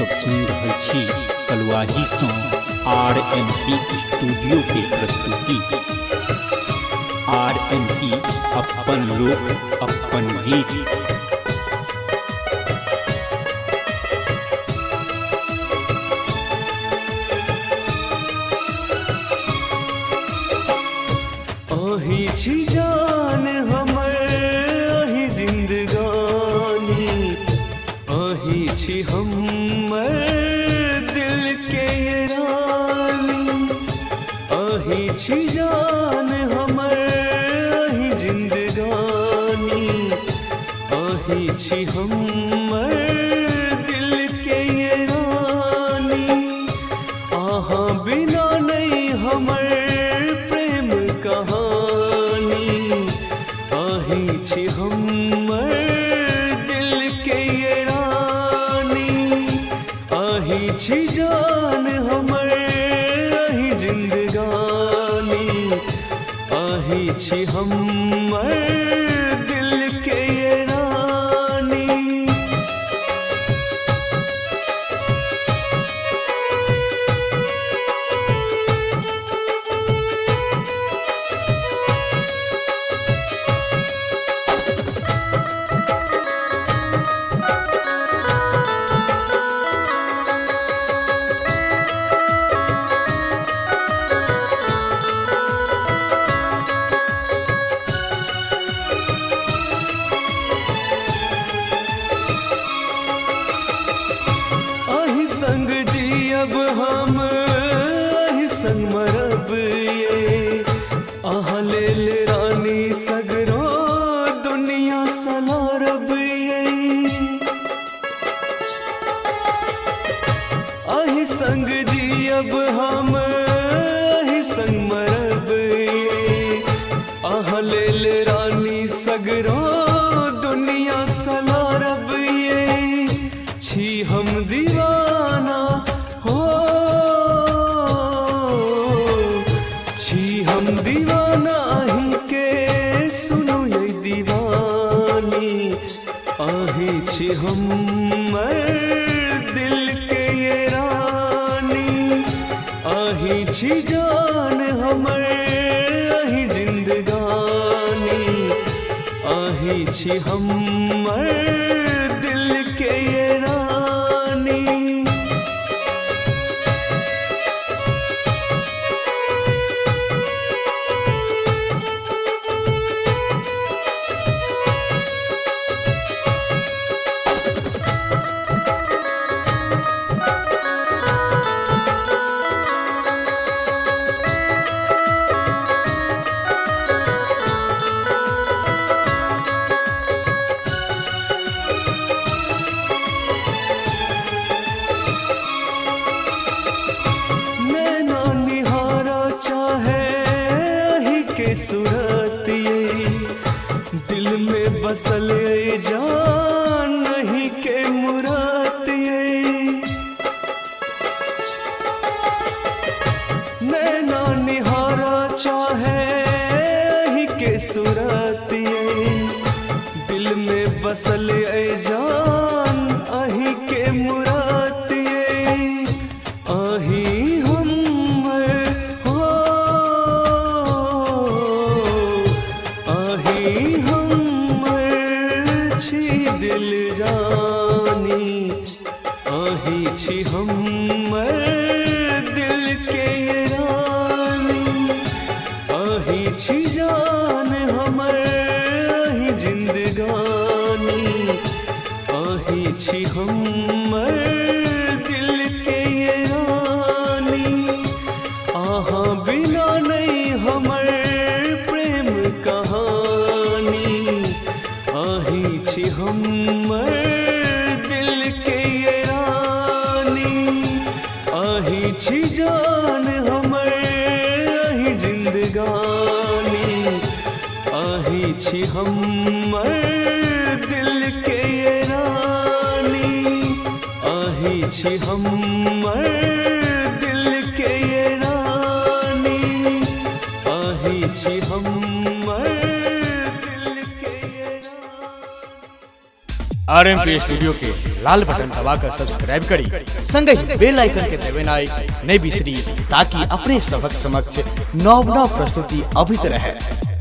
सब सुन रहल छी कलुआही सँ RMP स्टूडियो के प्रस्तुति। RMP अपन लोक अपन गीत। आही छी जान हमर आही जिंदगानी, आही छी हमर दिल के ये रानी। आही छी जान हमर आही जिंदगानी, आही छी हमर दिल के ये रानी। आहा बिना नहीं हमर प्रेम कहानी, आही छी हमर दिल के ये रानी। आही छी जान हमर आही जिंदगानी, आही छी हमर दिल के ये रानी। संग जियब हम आही संग मरब ये, आहा ले ले रानी सगरो दुनिया सलारब ये। आही संग जियब हम आही संग मरब ये, आहा ले ले रानी सगरो दुनिया सलारब ये। छी हम दीवाना हो, छी हम दीवाना आही के सुनो ये दीवानी। आही छी हमर दिल के ये रानी, आही छी जान हमर आही जिंदगानी, आही छी हमर दिल के ये रानी। सूरत ये दिल में बसल ये जान नहीं के मुराद ये। नैना निहारा चाहे ही के सूरत ये, दिल में बसल ये जान आही के मुराद ये। आही दिल जानी, आही छी हमर दिल के ये रानी। आही छी जान हमर आही जिंदगानी, आही छी हमर दिल के ये रानी। आहा बिना नहीं हमर प्रेम कहानी, आही छी हमर दिल के ये रानी। आही छी जान हमर आही जिंदगानी, आही छी हमर दिल के ये रानी। आही छी हमर दिल के ये रानी, आही छी हमर RMP स्टूडियो के लाल बटन दबाकर सब्सक्राइब करी, संगे ही बेल आइकन के दबे नहीं बिसरी, ताकि अपने सबक समक्ष नव प्रस्तुति अभित रहे।